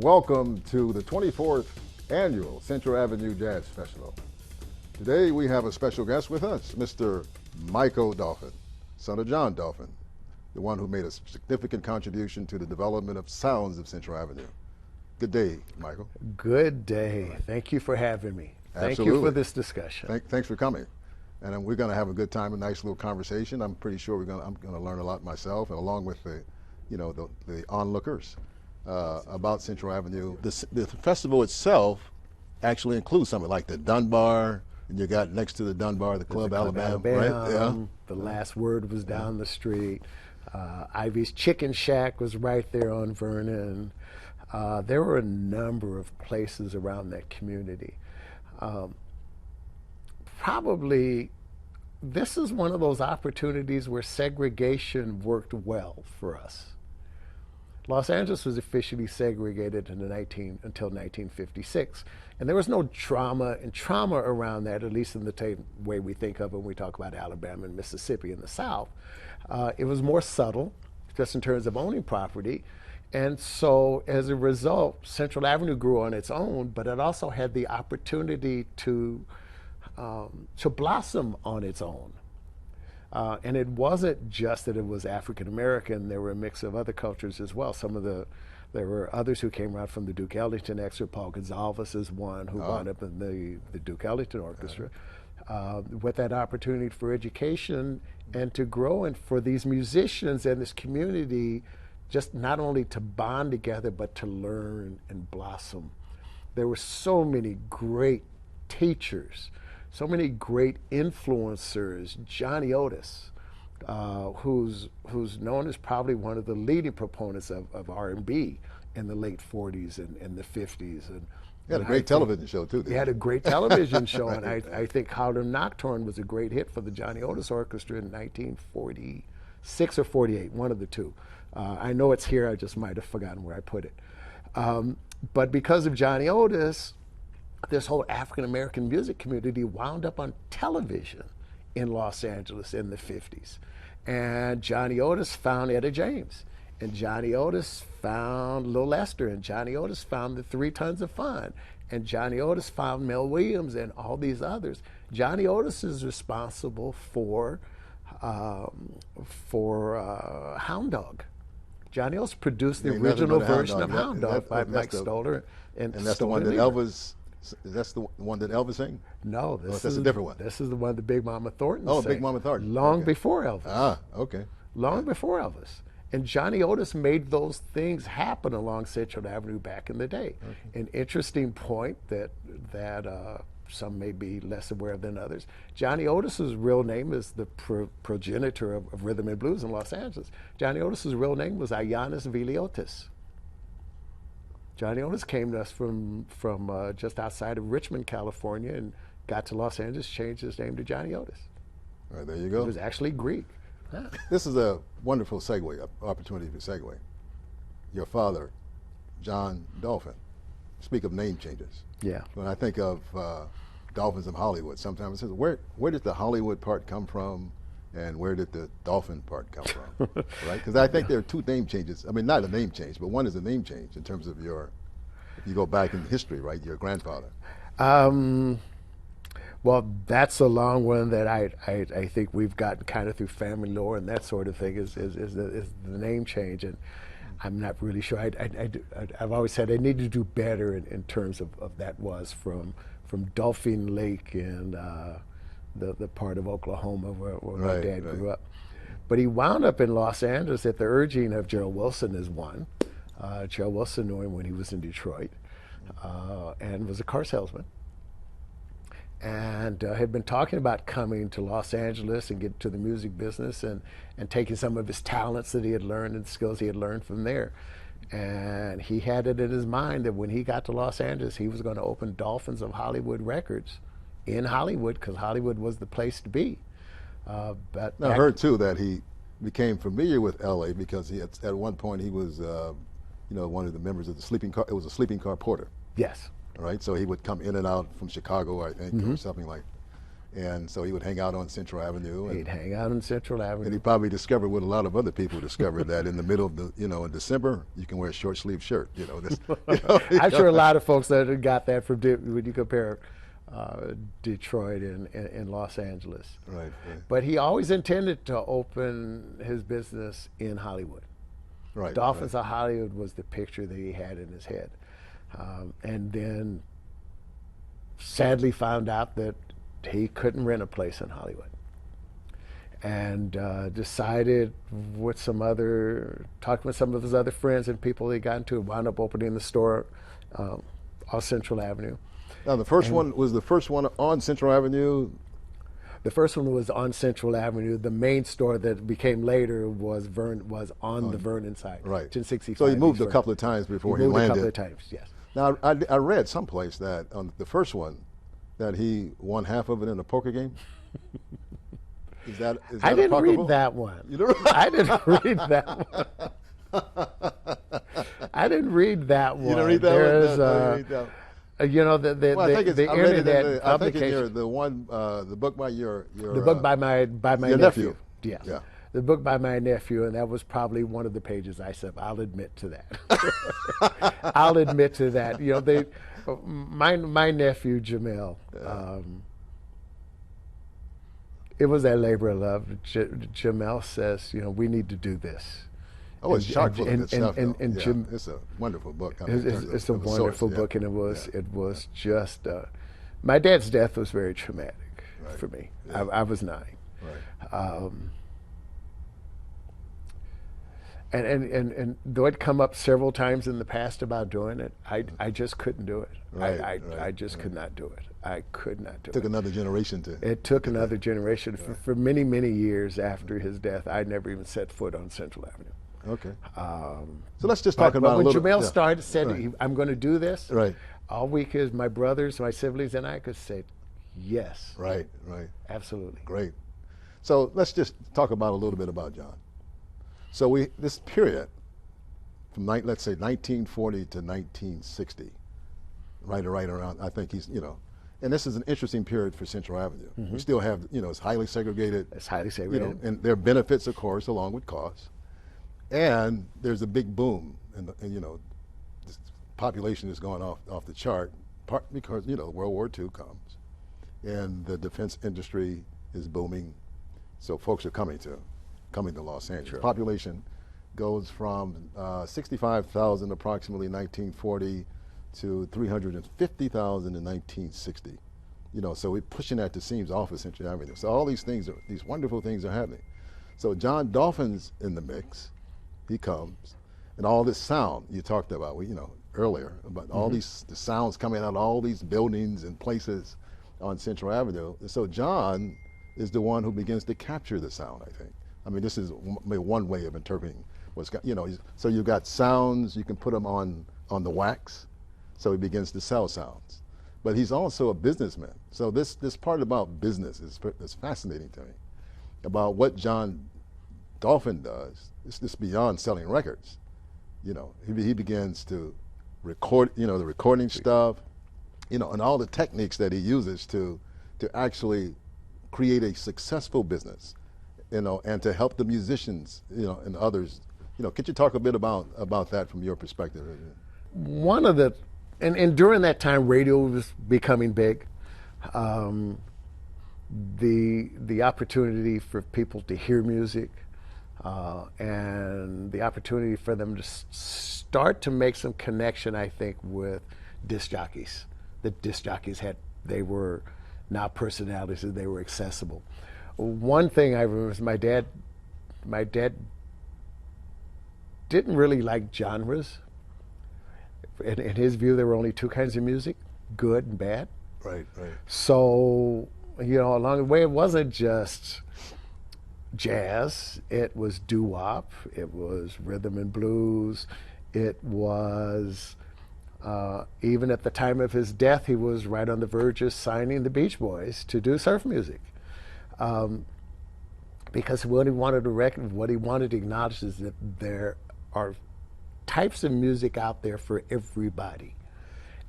Welcome to the 24th Annual Central Avenue Jazz Festival. Today we have a special guest with us, Mr. Michael Dolphin, son of John Dolphin, the one who made a significant contribution to the development of sounds of Central Avenue. Good day, Michael. Good day. Thank you for having me. Thank Absolutely. you for this discussion. Thanks for coming. And we're going to have a good time, a nice little conversation. I'm pretty sure I'm going to learn a lot myself, and along with the onlookers about Central Avenue. The festival itself actually includes something like the Dunbar, and you got next to the Dunbar the Club Alabama, right? Yeah. The Last Word was down the street. Ivy's Chicken Shack was right there on Vernon. There were a number of places around that community. Probably this is one of those opportunities where segregation worked well for us. Los Angeles was officially segregated until 1956, and there was no trauma around that, at least in the way we think of when we talk about Alabama and Mississippi in the South. It was more subtle, just in terms of owning property. And so as a result, Central Avenue grew on its own, but it also had the opportunity to blossom on its own. And it wasn't just that it was African American, there were a mix of other cultures as well. There were others who came out from the Duke Ellington excerpt. Paul Gonsalves is one who wound up in the Duke Ellington Orchestra. With that opportunity for education and to grow, and for these musicians and this community just not only to bond together, but to learn and blossom. There were so many great teachers, so many great influencers. Johnny Otis, who's known as probably one of the leading proponents of R&B in the late 40s and the 50s. And he had a great television show too. He had a great television show, and I think Harlem Nocturne was a great hit for the Johnny Otis Orchestra in 1946 or 48, one of the two. I know it's here, I just might have forgotten where I put it. But because of Johnny Otis, this whole African American music community wound up on television in Los Angeles in the 50s. And Johnny Otis found Etta James, and Johnny Otis found Lil Lester, and Johnny Otis found the Three Tons of Fun, and Johnny Otis found Mel Williams and all these others. Johnny Otis is responsible for Hound Dog. Johnny Otis produced the original version of Hound Dog by Mike Stoller. And that's the one that Elvis. That's the one that Elvis sang? No, that's a different one. This is the one that Big Mama Thornton sang. Big Mama Thornton. Long before Elvis. Ah, okay. Long before Elvis. And Johnny Otis made those things happen along Central Avenue back in the day. Okay. An interesting point that some may be less aware of than others. Johnny Otis's real name is the progenitor of rhythm and blues in Los Angeles. Johnny Otis's real name was Ayanus Viliotis. Johnny Otis came to us from just outside of Richmond, California, and got to Los Angeles, changed his name to Johnny Otis. All right, there you go. He was actually Greek. This is a wonderful opportunity for segue. Your father, John Dolphin. Speak of name changes. Yeah. When I think of Dolphins of Hollywood, sometimes it says, where did the Hollywood part come from, and where did the Dolphin part come from? Right? Because I think there are two name changes. I mean, not a name change, but one is a name change in terms of if you go back in history, right? Your grandfather. Well, that's a long one that I think we've gotten kind of through family lore and that sort of thing is the name change, and I'm not really sure. I've always said I need to do better in terms of that was from Dolphin Lake and the part of Oklahoma where my dad grew up. But he wound up in Los Angeles at the urging of Gerald Wilson as one. Gerald Wilson knew him when he was in Detroit and was a car salesman. And had been talking about coming to Los Angeles and get to the music business and taking some of his talents that he had learned and skills he had learned from there. And he had it in his mind that when he got to Los Angeles, he was going to open Dolphins of Hollywood Records in Hollywood, because Hollywood was the place to be. But I heard too that he became familiar with LA because at one point he was one of the members of the sleeping car. It was a sleeping car porter. Yes. Right, so he would come in and out from Chicago, I think, or something like. And so he would hang out on Central Avenue. He'd hang out on Central And Avenue. he probably discovered what a lot of other people discovered, that in the middle of the, in December, you can wear a short sleeve shirt. I'm sure a lot of folks that got that from when you compare Detroit and Los Angeles. Right. But he always intended to open his business in Hollywood. Right. Dolphins of Hollywood was the picture that he had in his head. And then sadly found out that he couldn't rent a place in Hollywood. And decided talking with some of his other friends and people he got into, wound up opening the store on Central Avenue. Now, the first one on Central Avenue. The first one was on Central Avenue. The main store that became later was on the Vernon side. Right. 1065. So he moved a couple of times before he landed. A couple of times, yes. Now, I read someplace that on the first one, that he won half of it in a poker game. Is that I didn't apocryphal? read that one. You don't? I didn't read that one. I didn't read that one. You don't read that There's, one? No, you read that one. The I think the I read it internet in I think publication. it's the book by your The book by my your nephew. Yes. Yeah. The book by my nephew, and that was probably one of the pages I said. I'll admit to that. I'll admit to that. My nephew Jamel. It was that labor of love. Jamel says, we need to do this. Oh, it's chock full of and- good stuff. and- though. and Yeah, Jim- it's a wonderful book. I mean, in terms It's a of the wonderful source, book, yeah. and it Yeah. was just. My dad's death was very traumatic Right. for me. Yeah. I was 9. Right. And though it come up several times in the past about doing it, I just couldn't do it. Right, I right, just could not do it. I could not do Took it. another generation to. It took another generation. For many, many years after his death, I never even set foot on Central Avenue. Okay. So let's just talk But about a when little. Jamel yeah. said, Right. I'm going to do this, Right. all we could, my brothers, my siblings, and I could say, yes, Right. Right. absolutely. Great. So let's just talk about a little bit about John. So this period from let's say 1940 to 1960, right around. I think and this is an interesting period for Central Avenue. We still have it's highly segregated. It's highly segregated. And there are benefits, of course, along with costs. And there's a big boom, and this population is going off the chart, part because World War II comes, and the defense industry is booming, so folks are coming to Los Angeles. Sure. Population goes from 65,000 approximately 1940 to 350,000 in 1960. So we're pushing at the seams off of Central Avenue. So all these wonderful things are happening. So John Dolphin's in the mix. He comes, and all this sound you talked about, earlier about all the sounds coming out of all these buildings and places on Central Avenue. So John is the one who begins to capture the sound. I think. I mean, this is one way of interpreting what's So you've got sounds, you can put them on the wax. So he begins to sell sounds, but he's also a businessman. So this part about business is fascinating to me, about what John Dolphin does. It's just beyond selling records. He begins to record, the recording stuff, and all the techniques that he uses to actually create a successful business, and to help the musicians, and others. Could you talk a bit about that from your perspective? One of the, and during that time, radio was becoming big. The opportunity for people to hear music, and the opportunity for them to start to make some connection, I think, with disc jockeys. The disc jockeys they were not personalities, and they were accessible. One thing I remember is my dad didn't really like genres. In his view, there were only 2 kinds of music, good and bad. Right. So, along the way, it wasn't just jazz. It was doo-wop. It was rhythm and blues. It was, even at the time of his death, he was right on the verge of signing the Beach Boys to do surf music. Because what he wanted to acknowledge is that there are types of music out there for everybody.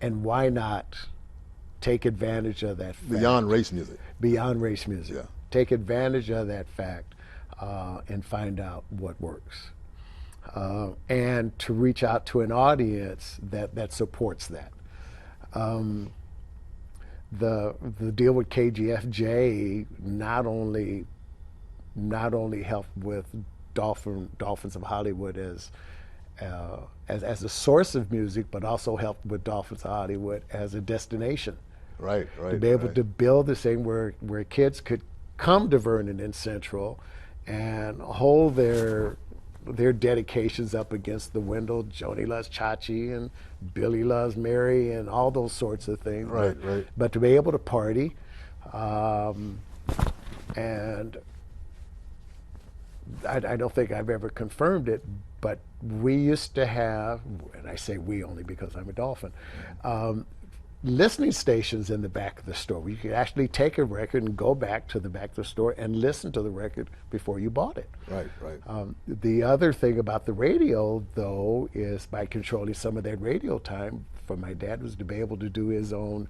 And why not take advantage of that fact. Beyond race music. Beyond race music. Yeah. Take advantage of that fact and find out what works. And to reach out to an audience that supports that. The deal with KGFJ not only helped with Dolphins of Hollywood as a source of music, but also helped with Dolphins of Hollywood as a destination. Right. To be able to build this thing where kids could come to Vernon and Central and hold their dedications up against the window. Joni loves Chachi and Billy loves Mary and all those sorts of things. Right. But to be able to party, and I don't think I've ever confirmed it, but we used to have, and I say we only because I'm a Dolphin, listening stations in the back of the store where you could actually take a record and go back to the back of the store and listen to the record before you bought it. Right. The other thing about the radio, though, is by controlling some of that radio time for my dad was to be able to do his own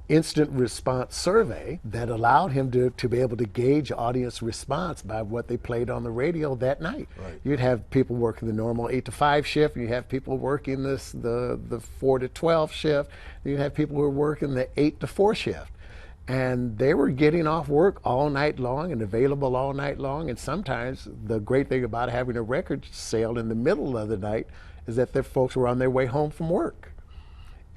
instant response survey that allowed him to be able to gauge audience response by what they played on the radio that night. Right. You'd have people working the normal 8 to 5 shift, and you have people working the 4 to 12 shift, and you have people who are working the 8 to 4 shift. And they were getting off work all night long and available all night long. And sometimes the great thing about having a record sale in the middle of the night is that the folks were on their way home from work.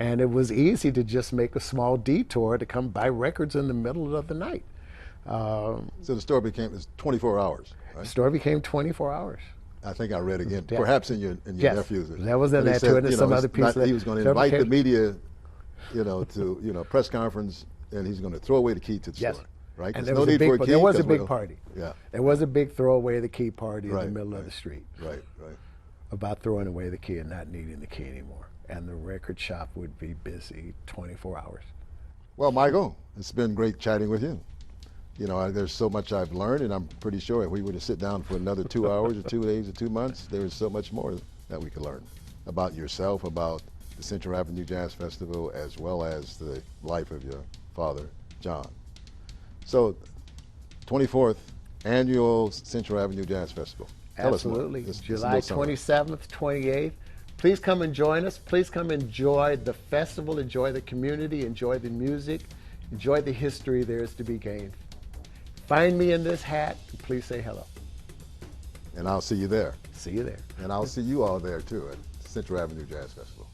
And it was easy to just make a small detour to come buy records in the middle of the night. So the store became 24 hours. Right? The store became 24 hours. I think I read again, Yeah. perhaps in your Yes. nephew's. That was in But he that said, too, and there's some other piece he was going to that invite the became- media, to press conference, and he's going to throw away the key to the Yes. store. Right? And There's there was, no need for a key. there was a 'cause big we'll- party. Yeah. There was a big throw away the key party in Right, the middle of right. the street Right. about throwing away the key and not needing the key anymore. And the record shop would be busy 24 hours. Well, Michael, it's been great chatting with you. There's so much I've learned, and I'm pretty sure if we were to sit down for another 2 hours or 2 days or 2 months, there's so much more that we could learn about yourself, about the Central Avenue Jazz Festival, as well as the life of your father, John. So, 24th Annual Central Avenue Jazz Festival. Tell us more. Absolutely. This July little summary. 27th, 28th. Please come and join us. Please come enjoy the festival, enjoy the community, enjoy the music, enjoy the history there is to be gained. Find me in this hat. Please say hello. And I'll see you there. See you there. And I'll see you all there, too, at Central Avenue Jazz Festival.